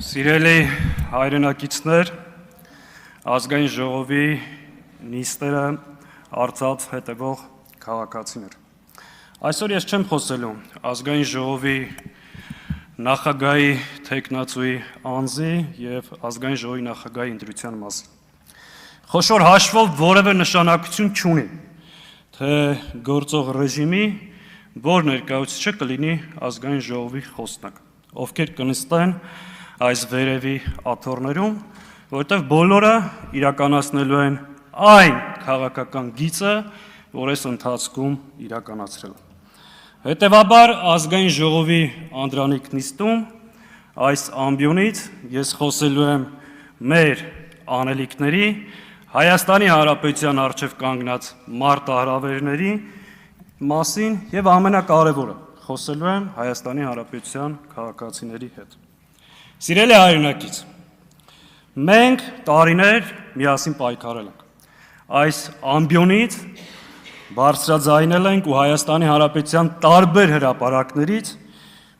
Սիրելի հայրենակիցներ, ազգային ժողովի նիստերը արծած հետևող քաղաքացիներ։ Այսօր ես չեմ խոսելու ազգային ժողովի նախագահի թեկնածուի անձի եւ ազգային ժողովի նախագահի ընտրության մասին։ Խոշոր հաշվով որևէ նշանակություն չունի, թե գործող ռեժիմի որ ներկայացուցիչը կլինի ազգային ժողովի խոսնակ, ովքեր կնստեն այս վերևի աթոռներում, որտեղ բոլորը իրականացնելու են այն քաղաքական գիծը, որ այս ընթացքում իրականացրել են։ Հետևաբար ազգային ժողովի անդրանիկ նիստում այս ամբիոնից ես խոսելու եմ մեր անելիքների, Հայաստանի Հանրապետության առջև կանգնած մարտահրավերների մասին եւ ամենակարևորը խոսելու եմ Հայաստանի Հանրապետության քաղաքացիների հետ։ Սիրելի հայրենակից, մենք տարիներ միասին պայքարել ենք։ Այս ամբիոնից բարձրաձայնել ենք ու Հայաստանի Հանրապետության տարբեր հրապարակներից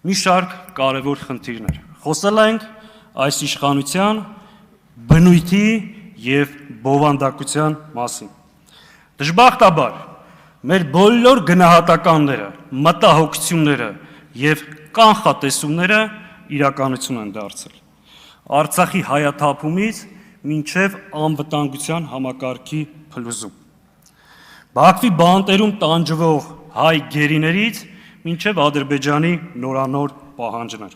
մի շարք կարևոր խնդիրներ։ Խոսել ենք այս իշխանության բնույթի եւ բովանդակության մասին։ Դժբախտաբար մեր բոլոր գնահատականները, մտահոգությունները եւ կանխատեսումները իրականություն են դարձել։ Արցախի հայաթափումից մինչև անվտանգության համակարգի փլուզում։ Բաքվի բանտերում տանջվող հայ գերիներից մինչև Ադրբեջանի նորանոր պահանջներ։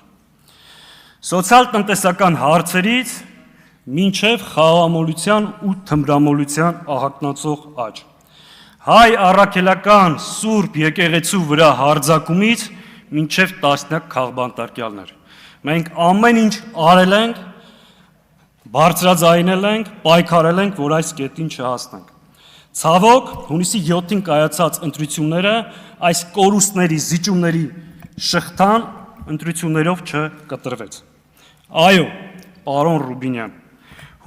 Սոցիալ-տնտեսական հարցերից մինչև խաղամոլության ու թմրամոլության ահագնացող աճ։ Հայ առաքելական սուրբ եկեղեցու վրա հարձակումից մինչև տասնյակ քաղբանտարկյալներ։ Մենք ամեն ինչ արել ենք, բարձրաձայնել ենք, պայքարել ենք, որ այս կետին չհասնենք։ Ցավոք, հունիսի 7-ին կայացած ընտրությունները այս կորուստների, զիջումների շղթան ընտրություններով չկտրվեց։ Այո, պարոն Ռուբինյան,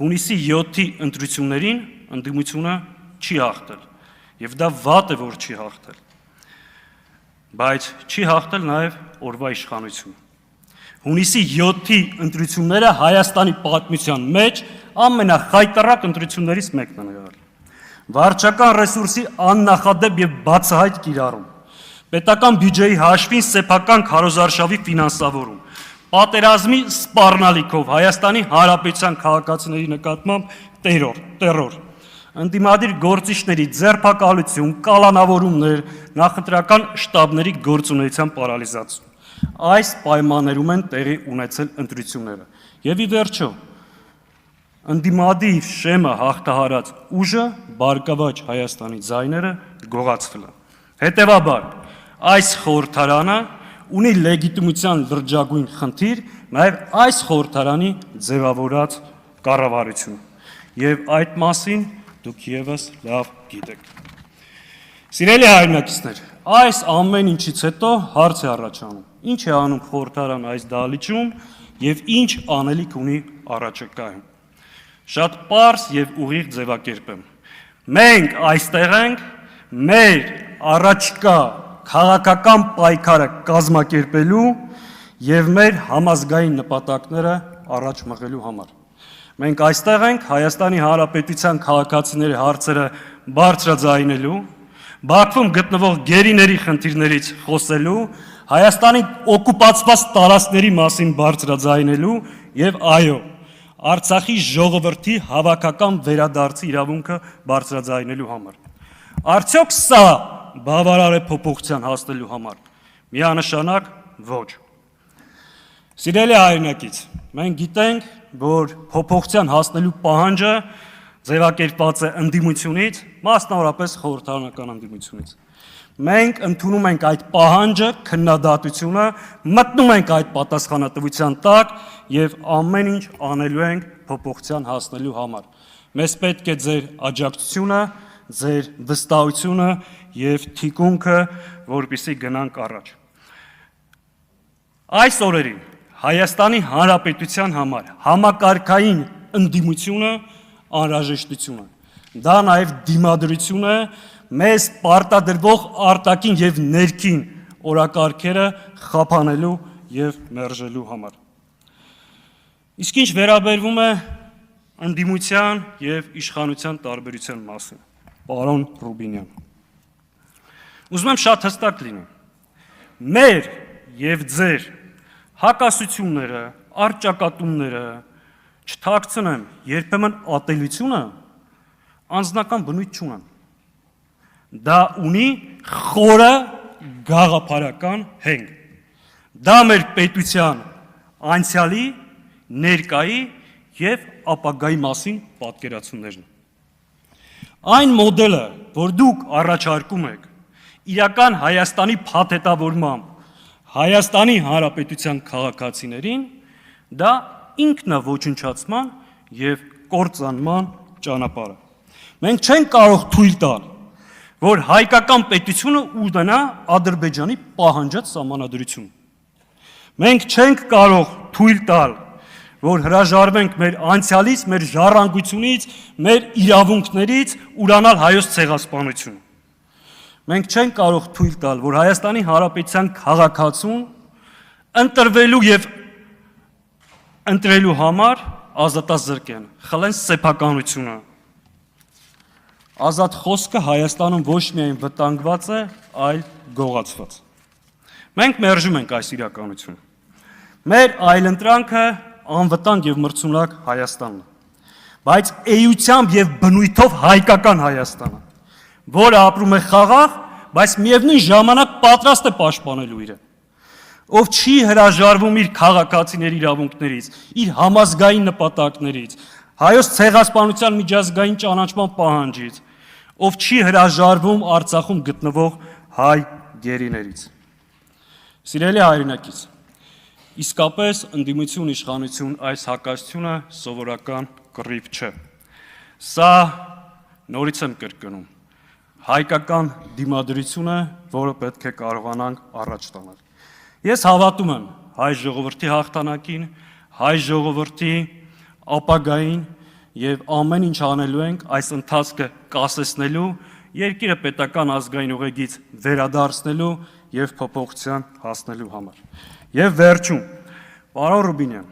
հունիսի 7-ի ընտրություններին ընդդիմությունը չի հաղթել, եւ դա վատ է, որ չի հաղթել, բայց չի հաղթել նաեւ օրվա իշխանությունը։ Հունիսի 7-ի ընտրությունները Հայաստանի պատմության մեջ ամենախայտառակ ընտրություններից մեկն է եղել։ Վարչական ռեսուրսի աննախադեպ եւ բացահայտ կիրառում, պետական բյուջեի հաշվին սեփական քարոզարշավի ֆինանսավորում, պատերազմի սպառնալիքով Հայաստանի Հանրապետության քաղաքացիների նկատմամբ տերոր, ընդդիմադիր գործիչների ձերբակալություն, կալանավորումներ, նախընտրական շտաբների գործունեության պարալիզացում։ Այս պայմաններում են տեղի ունեցել ընտրությունները։ Եվ ի վերջո, ընդդիմադիր շեմը հաղթահարած ուժը բարգավաճ Հայաստանի ձայները գողացվել են։ Հետևաբար, այս խորհրդարանը ունի լեգիտիմության լրջագույն խնդիր նաև այս խորհրդարանի ձևավորած կառավարությունը։ Եվ այդ մասին դուք եւս լավ գիտեք։ Սիրելի հայրենակիցներ, այս ամեն ինչից հետո հարց է առաջանում. ինչ է անում խորհրդարանը այս դահլիճում եւ ինչ անելիք ունի առաջիկայում։ Շատ պարզ եւ ուղիղ ձևակերպեմ։ Մենք այստեղ ենք մեր առաջիկա քաղաքական պայքարը կազմակերպելու եւ մեր համազգային նպատակները առաջ մղելու համար։ Մենք այստեղ ենք Հայաստանի Հանրապետության քաղաքացիների հարցերը բարձրաձայնելու, Բաքվում գտնվող գերիների խնդիրներից խոսելու, Հայաստանի օկուպացված տարածքների մասին բարձրաձայնելու եւ այո, Արցախի ժողովրդի հավաքական վերադարձի իրավունքը բարձրաձայնելու համար։ Արդյոք սա բավարար է փոփոխության հասնելու համար։ Միանշանակ ոչ։ Սիրելի հայրենակից, մենք գիտենք, որ փոփոխության հասնելու պահանջը ձևակերպված է ընդդիմությունից, մասնավորապես խորհրդարանական ընդդիմությունից։ Մենք ընդունում ենք այդ պահանջը, քննադատությունը, մտնում ենք այդ պատասխանատվության տակ եւ ամեն ինչ անելու ենք փոփոխության հասնելու համար։ Մեզ պետք է ձեր աջակցությունը, ձեր վստահությունը եւ թիկունքը, որպեսզի գնանք առաջ։ Այս օրերին Հայաստանի Հանրապետության համար համակարգային ընդդիմությունը անհրաժեշտություն է։ Դա նաև դիմադրություն է մեզ պարտադրվող արտաքին եւ ներքին օրակարգերը խափանելու եւ մերժելու համար։ Իսկ ինչ վերաբերվում է ընդդիմության եւ իշխանության տարբերության մասին, պարոն Ռուբինյան, ուզում եմ շատ հստակ լինեմ, մեր եւ ձեր հակասությունները, առճակատումները, չթաքցնեմ, երբեմն ատելությունը անձնական բնույթ չունեն, դա ունի խորը գաղափարական հենք, դա մեր պետության անցյալի, ներկայի եւ ապագայի մասին պատկերացումներն։ Այն մոդելը, որ դուք առաջարկում եք իրական Հայաստանի փաթեթավորմամբ Հայաստանի Հանրապետության քաղաքացիներին, դա ինքնաոչնչացման եւ կործանման ճանապարհ է։ Մենք չենք կարող թույլ տալ, որ հայկական պետությունը ունենա Ադրբեջանի պահանջած սահմանադրություն։ Մենք չենք կարող թույլ տալ, որ հրաժարվենք մեր անցյալից, մեր ժառանգությունից, մեր իրավունքներից ուրանալ հայոց ցեղասպանություն։ Մենք չենք կարող թույլ տալ, որ Հայաստանի Հանրապետության քաղաքացուն ընտրվելու եւ ընտրելու համար ազատազրկեն, խլեն սեփականությունը։ Ազատ խոսքը Հայաստանում ոչ միայն վտանգված է, այլ գողացված։ Մենք մերժում ենք այս իրականությունը։ Մեր այլընտրանքը անվտանգ եւ մրցունակ Հայաստանն է, բայց էությամբ եւ բնույթով հայկական Հայաստանը, որը ապրում է խաղաղ, բայց միևնույն ժամանակ պատրաստ է պաշտպանելու իրեն, ով չի հրաժարվում իր քաղաքացիների իրավունքներից, իր համազգային նպատակներից, հայոց ցեղասպանության միջազգային ճանաչման պահանջից, ով չի հրաժարվում Արցախում գտնվող հայ գերիներից։ Սիրելի հայրենակից, իսկապես ընդդիմություն իշխանություն այս հակասությունը սովորական կռիվ չէ։ Սա նորից եմ կրկնում, հայկական դիմադրությունը, որը պետք է կարողանանք առաջ տանել։ Ես հավատում եմ հայ ժողովրդի հաղթանակին, հայ ժողովրդի ապագային եւ ամեն ինչ անելու ենք այս ընթացքը կասեցնելու, երկիրը պետական ազգային ուղեգից վերադարձնելու եւ փոփոխության հասնելու համար։ Եվ վերջում, պարոն Ռուբինյան,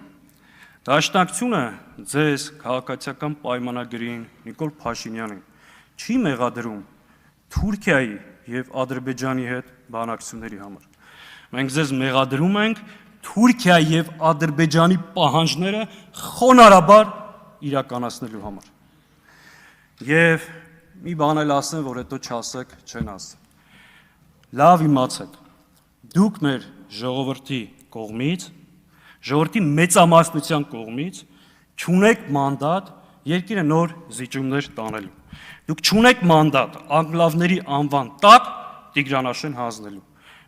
դաշնակցությունը ձեզ քաղաքացիական պայմանագրին Նիկոլ Փաշինյանին չի մեղադրում Թուրքիայի եւ Ադրբեջանի հետ բանակցությունների համար։ Մենք ձեզ մեղադրում ենք Թուրքիայի եւ Ադրբեջանի պահանջները խոնարհաբար իրականացնելու համար։ Եվ մի բան էլ ասեմ, որ հետո չասեք, չեն ասի։ Լավ իմացեք, դուք մեր ժողովրդի կողմից, ժողովրդի մեծամասնության կողմից չունեք մանդատ երկիրը նոր զիջումներ տանելու։ Դուք չունեք մանդատ անկլավների անվան տակ Տիգրանաշեն հանձնելու։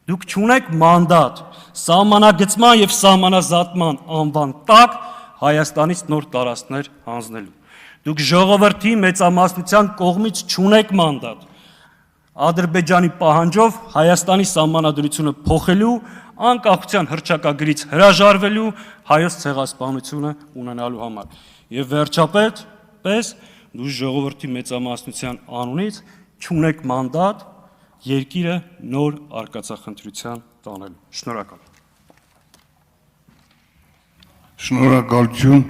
Դուք չունեք մանդատ սահմանագծման եւ սահմանազատման անվան տակ Հայաստանից նոր տարածքներ հանձնելու։ Դուք ժողովրդի մեծամասնության կողմից չունեք մանդատ Ադրբեջանի պահանջով Հայաստանի սահմանադրությունը փոխելու, անկախության հռչակագրից հրաժարվելու, հայոց ցեղասպանությունը ունենալու համար։ Եվ վերջապես դու ժողովրդի մեծամասնության անունից չունեք մանդատ երկիրը նոր արկածախնդրության տանելու։ Շնորհակալ։ Շնորհակալություն։